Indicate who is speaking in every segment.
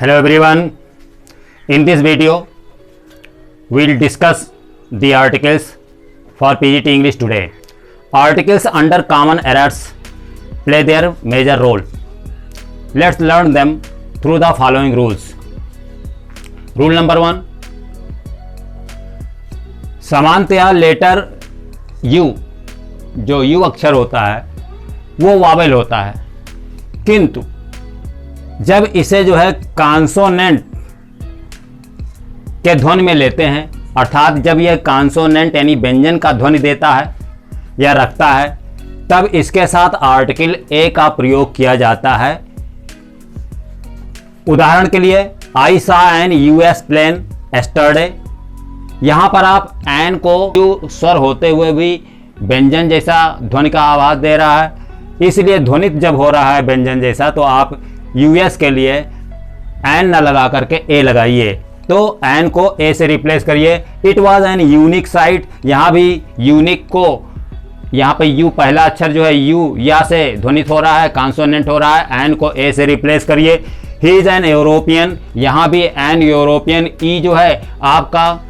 Speaker 1: Hello everyone. In this video, we'll discuss the articles for PGT English today. Articles under common errors play their major role. Let's learn them through the following rules. Rule number 1. सामान्यतया letter U, जो U अक्षर होता है वो Wavell होता है, किंतु जब इसे जो है कॉन्सोनेंट के ध्वनि में लेते हैं, अर्थात जब यह कॉन्सोनेंट यानी व्यंजन का ध्वनि देता है या रखता है, तब इसके साथ आर्टिकल ए का प्रयोग किया जाता है। उदाहरण के लिए आई सा एन यूएस प्लेन एस्टरडे, यहां पर आप एन को यू स्वर होते हुए भी व्यंजन जैसा ध्वनि का आवाज दे रहा है, इसलिए ध्वनित जब हो रहा है व्यंजन जैसा तो आप यूएस के लिए एन न लगा करके ए लगाइए, तो एन को ए से रिप्लेस करिए। It was an unique site, यहाँ भी यूनिक को यहाँ पे यू पहला अक्षर जो है यू या से ध्वनित हो रहा है, कॉन्सोनेंट हो रहा है, एन को ए से रिप्लेस करिए। ही इज एन यूरोपियन, यहाँ भी एन यूरोपियन, ई जो है आपका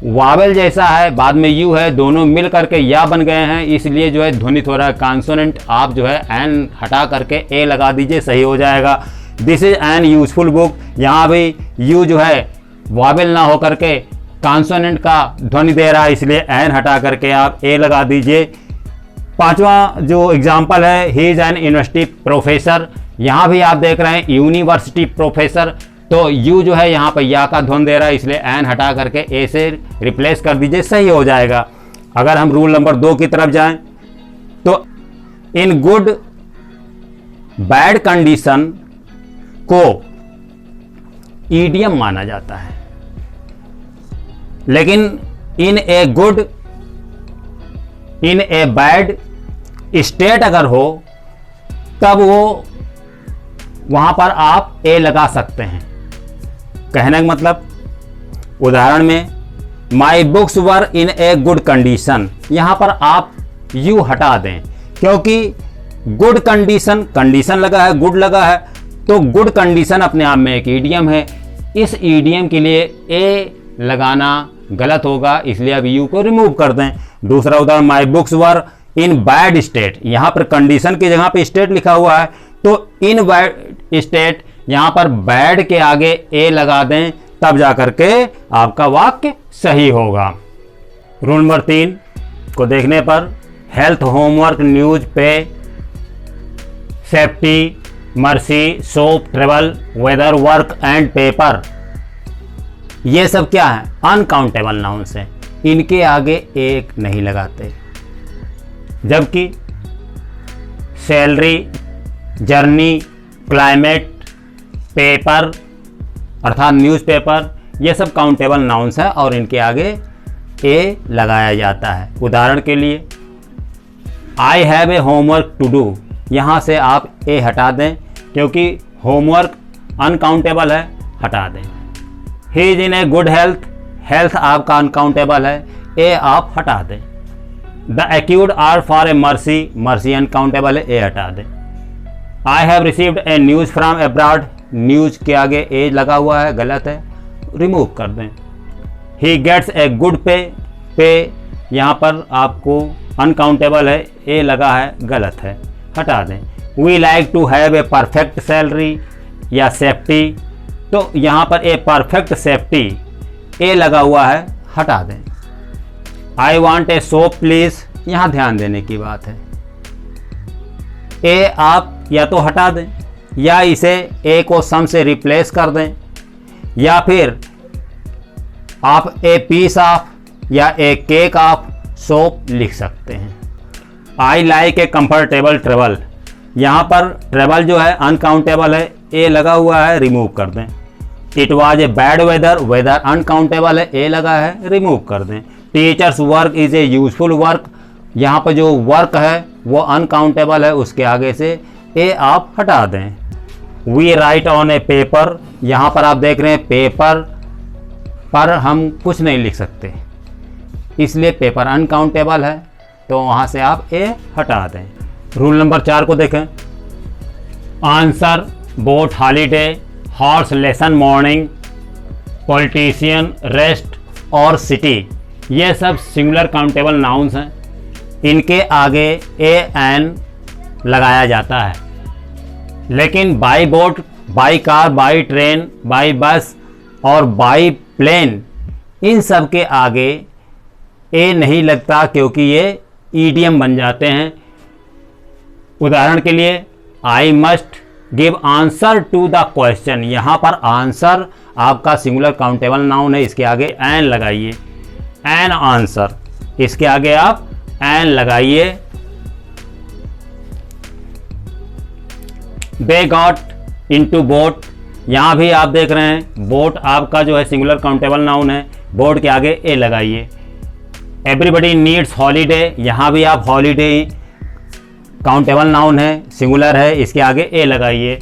Speaker 1: वावेल जैसा है, बाद में यू है, दोनों मिल करके या बन गए हैं, इसलिए जो है ध्वनित हो रहा है कॉन्सोनेंट, आप जो है एन हटा करके ए लगा दीजिए, सही हो जाएगा। This is an useful book, यहाँ भी यू जो है वावेल ना हो करके कॉन्सोनेंट का ध्वनि दे रहा है, इसलिए एन हटा करके आप ए लगा दीजिए। पांचवा जो एग्जाम्पल है, he is an university professor, यहाँ भी आप देख रहे हैं यूनिवर्सिटी प्रोफेसर, तो यू जो है यहाँ पर या का ध्वनि दे रहा है, इसलिए एन हटा करके ए से रिप्लेस कर दीजिए, सही हो जाएगा। अगर हम रूल नंबर 2 की तरफ जाएं तो इन गुड बैड कंडीशन को ईडियम माना जाता है, लेकिन in a good in a bad state अगर हो तब वो वहां पर आप ए लगा सकते हैं। कहने का मतलब, उदाहरण में my books were in a good condition, यहां पर आप यू हटा दें, क्योंकि गुड कंडीशन, कंडीशन लगा है, गुड लगा है, तो गुड कंडीशन अपने आप में एक ईडियम है, इस ईडियम के लिए ए लगाना गलत होगा, इसलिए अब यू को रिमूव कर दें। दूसरा उदाहरण, my books were in bad state, यहां पर कंडीशन की जगह पे स्टेट लिखा हुआ है, तो इन बैड स्टेट यहां पर बैड के आगे ए लगा दें, तब जाकर के आपका वाक्य सही होगा। रूल नंबर 3 को देखने पर health, homework, news, pay, safety, mercy, soap, travel, weather, work and paper, ये सब क्या है? अनकाउंटेबल नाउन्स हैं, इनके आगे एक नहीं लगाते। जबकि सैलरी, जर्नी, क्लाइमेट, पेपर अर्थात न्यूज़पेपर, ये सब काउंटेबल नाउन्स है और इनके आगे ए लगाया जाता है। उदाहरण के लिए I have a homework to do, यहाँ से आप ए हटा दें, क्योंकि होमवर्क अनकाउंटेबल है, हटा दें। He is in a good health, health आपका अनकाउंटेबल है, ए आप हटा दें। The accused are for a mercy, mercy uncountable है, ए हटा दें। I have received a news from abroad, news के आगे ए लगा हुआ है, गलत है, रिमूव कर दें। ही गेट्स ए गुड पे, पे यहाँ पर आपको अनकाउंटेबल है, ए लगा है, गलत है, हटा दें। We like to have a perfect salary या सेफ्टी, तो यहाँ पर ए परफेक्ट सेफ्टी ए लगा हुआ है, हटा दें। I want a soap please, यहाँ ध्यान देने की बात है, ए आप या तो हटा दें या इसे ए को सम से रिप्लेस कर दें, या फिर आप ए पीस ऑफ या ए केक ऑफ सोप लिख सकते हैं। I like a comfortable travel, यहाँ पर ट्रेवल जो है अनकाउंटेबल है, ए लगा हुआ है, रिमूव कर दें। It was a bad weather, weather uncountable है, ए लगा है, रिमूव कर दें। Teachers work is a useful work, यहाँ पर जो वर्क है वो अनकाउंटेबल है, उसके आगे से ए आप हटा दें। We write on a paper, यहाँ पर आप देख रहे हैं पेपर पर हम कुछ नहीं लिख सकते, इसलिए पेपर अनकाउंटेबल है, तो वहाँ से आप ए हटा दें। रूल नंबर 4 को देखें, answer boat holiday, horse lesson morning, politician, rest और सिटी, ये सब सिंगुलर काउंटेबल नाउन्स हैं। इनके आगे ए एन लगाया जाता है। लेकिन by boat, by car, by train, by bus और बाई प्लेन, इन सब के आगे ए नहीं लगता, क्योंकि ये ईडियम बन जाते हैं। उदाहरण के लिए I must give answer to the question, यहाँ पर आंसर आपका सिंगुलर काउंटेबल नाउन है, इसके आगे एन लगाइए, एन आंसर, इसके आगे आप एन लगाइए। दे गॉट इनटू बोट, यहाँ भी आप देख रहे हैं बोट आपका जो है सिंगुलर काउंटेबल नाउन है, बोट के आगे ए लगाइए। एवरीबडी नीड्स हॉलीडे, यहाँ भी आप हॉलीडे काउंटेबल नाउन है, सिंगुलर है, इसके आगे ए लगाइए।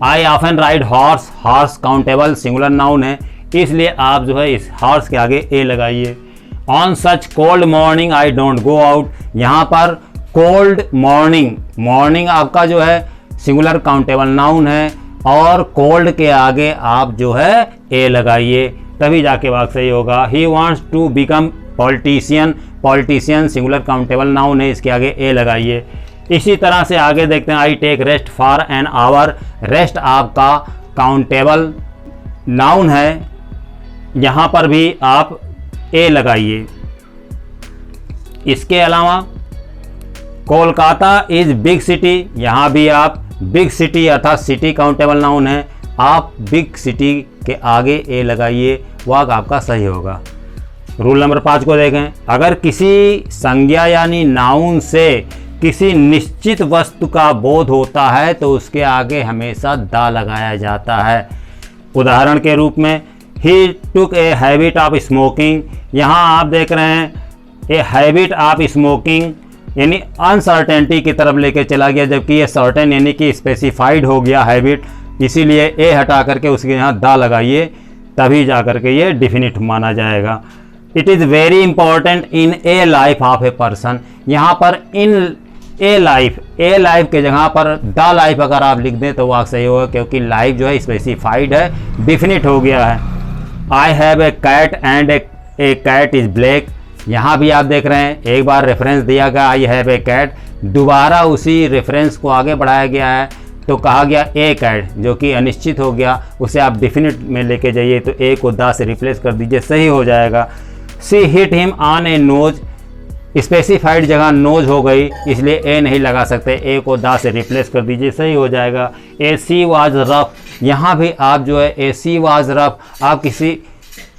Speaker 1: I often ride horse, horse countable singular noun है, इसलिए आप जो है इस हॉर्स के आगे ए लगाइए। On such cold morning I don't go out, यहाँ पर कोल्ड मॉर्निंग, मॉर्निंग आपका जो है सिंगुलर काउंटेबल नाउन है और कोल्ड के आगे आप जो है ए लगाइए, तभी जाके वाक्य सही होगा। He wants to become politician, politician singular countable noun है, इसके आगे ए लगाइए। इसी तरह से आगे देखते हैं। I take rest for an hour, rest आपका काउंटेबल नाउन है, यहाँ पर भी आप ए लगाइए। इसके अलावा कोलकाता इज बिग सिटी, यहाँ भी आप बिग सिटी अर्थात सिटी काउंटेबल नाउन है, आप बिग सिटी के आगे ए लगाइए, वाक्य आपका सही होगा। रूल नंबर 5 को देखें। अगर किसी संज्ञा यानी नाउन से किसी निश्चित वस्तु का बोध होता है तो उसके आगे हमेशा दा लगाया जाता है। उदाहरण के रूप में ही टुक ए हैबिट ऑफ स्मोकिंग, यहाँ आप देख रहे हैं ए हैबिट ऑफ स्मोकिंग यानी अनसर्टेनिटी की तरफ लेके चला गया, जबकि ये सर्टेन यानी कि स्पेसिफाइड हो गया हैबिट, इसीलिए ए हटा करके उसके यहाँ दा लगाइए, तभी जा करके ये डिफिनिट माना जाएगा। It is very important in A life of a person, यहाँ पर इन ए लाइफ के जगह पर द लाइफ अगर आप लिख दें तो वाक्य सही होगा, क्योंकि लाइफ जो है स्पेसिफाइड है, डिफिनिट हो गया है। I have a cat and a cat is black, यहाँ भी आप देख रहे हैं एक बार रेफरेंस दिया गया आई हैव ए कैट, दोबारा उसी रेफरेंस को आगे बढ़ाया गया है तो कहा गया ए कैट, जो कि अनिश्चित हो गया, उसे आप डिफिनिट में लेके जाइए तो ए को द से रिप्लेस कर दीजिए, सही हो जाएगा। She hit him on a nose, specified जगह नोज हो गई, इसलिए ए नहीं लगा सकते, ए को द से रिप्लेस कर दीजिए, सही हो जाएगा। ए सी वाज रफ, यहाँ भी आप जो है ए सी वाज रफ, आप किसी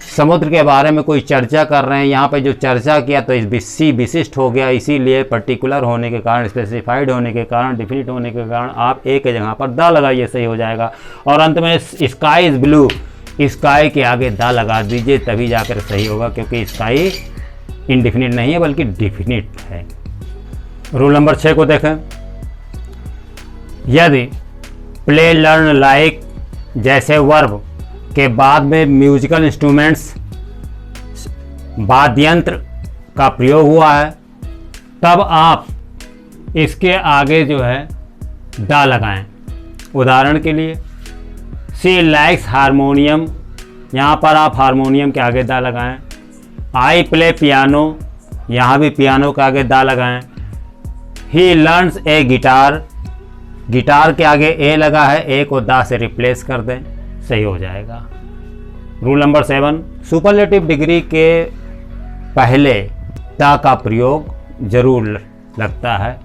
Speaker 1: समुद्र के बारे में कोई चर्चा कर रहे हैं, यहाँ पे जो चर्चा किया तो सी विशिष्ट हो गया, इसीलिए पर्टिकुलर होने के कारण, स्पेसिफाइड होने के कारण, डिफिनिट होने के कारण आप ए के जगह पर द लगाइए, सही हो जाएगा। और अंत में स्काई इज़ ब्लू, स्काई के आगे द लगा दीजिए, तभी जाकर सही होगा, क्योंकि स्काई इनडिफिनिट नहीं है बल्कि डिफिनिट है। रूल नंबर 6 को देखें। यदि प्ले लर्न लाइक जैसे वर्ब के बाद में म्यूजिकल इंस्ट्रूमेंट्स वाद्ययंत्र का प्रयोग हुआ है, तब आप इसके आगे जो है द लगाएं। उदाहरण के लिए सी लाइक्स हारमोनियम, यहाँ पर आप हारमोनियम के आगे द लगाएं। आई प्ले पियानो, यहाँ भी पियानो के आगे द लगाएं। He learns A guitar, guitar के आगे ए लगा है, ए को द से रिप्लेस कर दें, सही हो जाएगा। रूल नंबर 7, सुपरलेटिव डिग्री के पहले द का प्रयोग जरूर लगता है,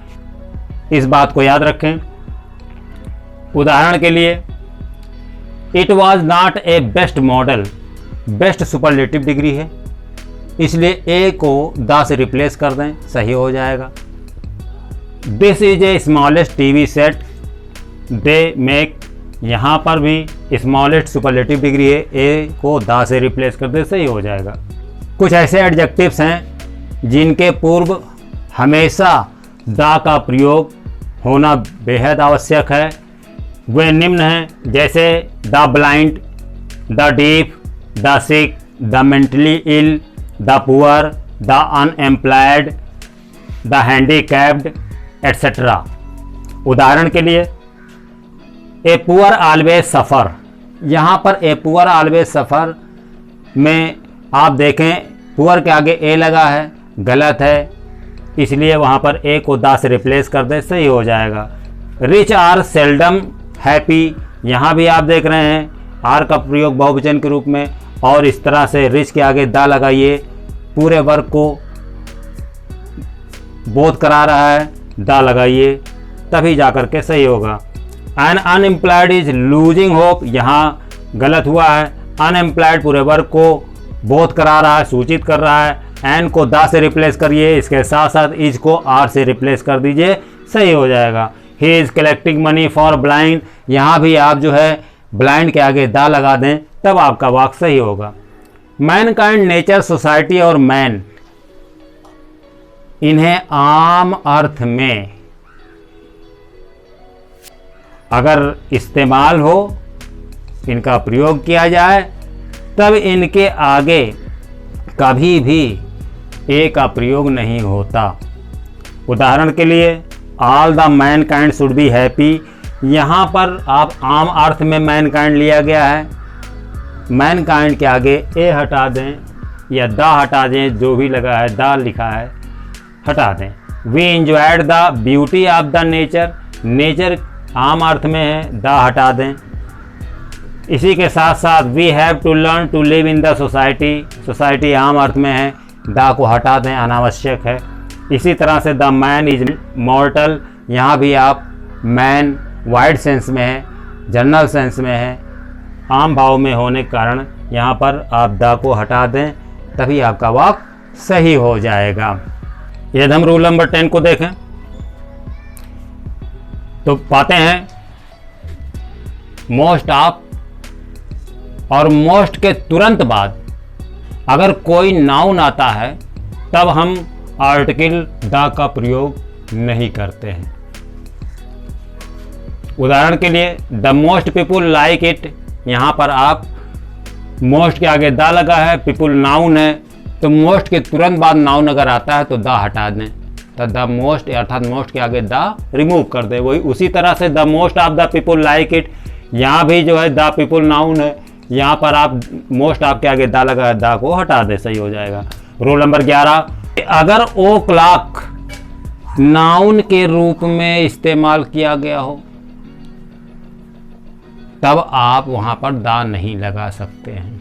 Speaker 1: इस बात को याद रखें। उदाहरण के लिए it was not a best model, best superlative degree है, इसलिए ए को द से रिप्लेस कर दें, सही हो जाएगा। This is a smallest TV set they make, यहाँ पर भी स्मॉलेस्ट सुपरलेटिव डिग्री है, ए को द से रिप्लेस कर दे, सही हो जाएगा। कुछ ऐसे एडजेक्टिव्स हैं जिनके पूर्व हमेशा द का प्रयोग होना बेहद आवश्यक है। वे निम्न हैं, जैसे the blind, the deaf, the sick, the mentally ill, the poor, the unemployed, the handicapped etcetera. उदाहरण के लिए ए पुअर ऑलवेज सफ़र, यहाँ पर ए पुअर ऑलवेज सफ़र में आप देखें पुअर के आगे ए लगा है, गलत है, इसलिए वहाँ पर ए को दा से रिप्लेस कर दें, सही हो जाएगा। रिच आर सेल्डम हैप्पी, यहाँ भी आप देख रहे हैं आर का प्रयोग बहुवचन के रूप में, और इस तरह से रिच के आगे दा लगाइए, पूरे वर्ग को बोध करा रहा है, दा लगाइए, तभी जाकर के सही होगा। An unemployed is losing hope, यहाँ गलत हुआ है, अनएम्प्लॉयड पूरे वर्ग को बोध करा रहा है, सूचित कर रहा है। एन को दा से रिप्लेस करिए, इसके साथ साथ इज को आर से रिप्लेस कर दीजिए, सही हो जाएगा। He is collecting money for blind, यहाँ भी आप जो है ब्लाइंड के आगे दा लगा दें, तब आपका वाक्य सही होगा। मैनकाइंड, नेचर, सोसाइटी और मैन, इन्हें आम अर्थ में अगर इस्तेमाल हो, इनका प्रयोग किया जाए, तब इनके आगे कभी भी ए का प्रयोग नहीं होता। उदाहरण के लिए all the Mankind should be happy, यहाँ पर आप आम अर्थ में मैनकाइंड लिया गया है, मैनकाइंड के आगे ए हटा दें या दा हटा दें, जो भी लगा है दा लिखा है हटा दें। We enjoyed the beauty of the nature, nature आम अर्थ में है, दा हटा दें। इसी के साथ साथ we have to learn to live in the society, society आम अर्थ में है, दा को हटा दें, अनावश्यक है। इसी तरह से द मैन इज मॉर्टल, यहाँ भी आप मैन वाइड सेंस में है, जनरल सेंस में है, आम भाव में होने के कारण यहाँ पर आप दा को हटा दें, तभी आपका वाक्य सही हो जाएगा। यदि हम रूल नंबर 10 को देखें तो पाते हैं मोस्ट ऑफ और मोस्ट के तुरंत बाद अगर कोई नाउन आता है तब हम आर्टिकल द का प्रयोग नहीं करते हैं। उदाहरण के लिए the most people like it, यहाँ पर आप मोस्ट के आगे द लगा है, पीपुल नाउन है, तो मोस्ट के तुरंत बाद नाउन अगर आता है तो द हटा दें, तो द मोस्ट अर्थात मोस्ट के आगे द रिमूव कर दें। वही उसी तरह से the most of the people like it, यहाँ भी जो है द पीपुल नाउन है, यहाँ पर आप मोस्ट ऑफ के आगे द लगा है, द को हटा दें, सही हो जाएगा। रूल नंबर 11, अगर ओ क्लॉक नाउन के रूप में इस्तेमाल किया गया हो तब आप वहां पर दा नहीं लगा सकते हैं।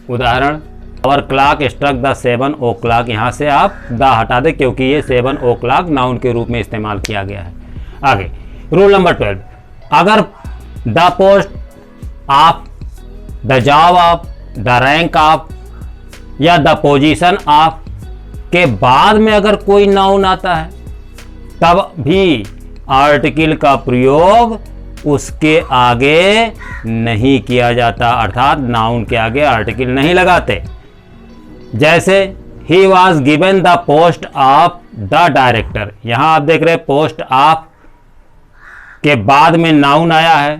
Speaker 1: उदाहरण hour clock struck the 7 o'clock, यहाँ से आप दा हटा दें क्योंकि ये 7 o'clock नाउन के रूप में इस्तेमाल किया गया है। आगे रूल नंबर 12, अगर the post of, the job of, the rank of या द पोजीशन ऑफ के बाद में अगर कोई नाउन आता है तब भी आर्टिकल का प्रयोग उसके आगे नहीं किया जाता, अर्थात नाउन के आगे आर्टिकल नहीं लगाते। जैसे he was given the post of the director, यहाँ आप देख रहे हैं पोस्ट ऑफ के बाद में नाउन आया है,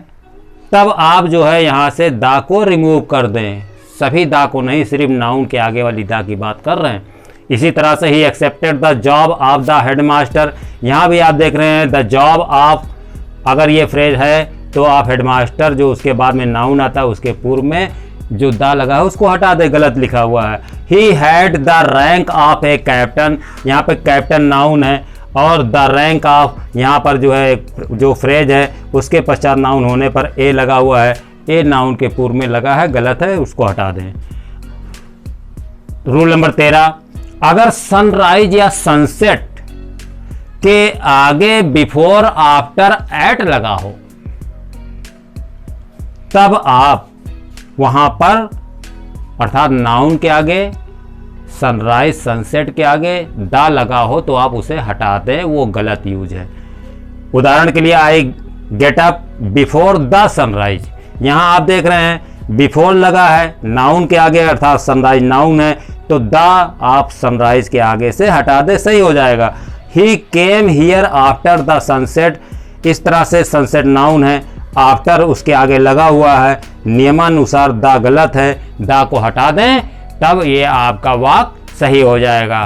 Speaker 1: तब आप जो है यहाँ से दा को रिमूव कर दें, सभी दा को नहीं, सिर्फ नाउन के आगे वाली दा की बात कर रहे हैं। इसी तरह से he accepted the job of the headmaster, यहाँ भी आप देख रहे हैं द जॉब ऑफ, अगर ये फ्रेज है तो आप हेडमास्टर जो उसके बाद में नाउन आता है उसके पूर्व में जो दा लगा है उसको हटा दे, गलत लिखा हुआ है। He had the rank of a captain, यहाँ पे कैप्टन नाउन है और द रैंक ऑफ यहाँ पर जो है जो फ्रेज है उसके पश्चात नाउन होने पर ए लगा हुआ है, ए नाउन के पूर्व में लगा है, गलत है, उसको हटा दें। रूल नंबर 13, अगर सनराइज या सनसेट के आगे बिफोर आफ्टर एट लगा हो तब आप वहां पर अर्थात नाउन के आगे, सनराइज सनसेट के आगे दा लगा हो तो आप उसे हटा दें, वो गलत यूज है। उदाहरण के लिए I get up before the sunrise, यहाँ आप देख रहे हैं बिफोर लगा है नाउन के आगे अर्थात सनराइज नाउन है, तो द आप सनराइज के आगे से हटा दे, सही हो जाएगा। He came here after the sunset, इस तरह से सनसेट नाउन है, आफ्टर उसके आगे लगा हुआ है, नियमानुसार द गलत है, द को हटा दें, तब ये आपका वाक्य सही हो जाएगा।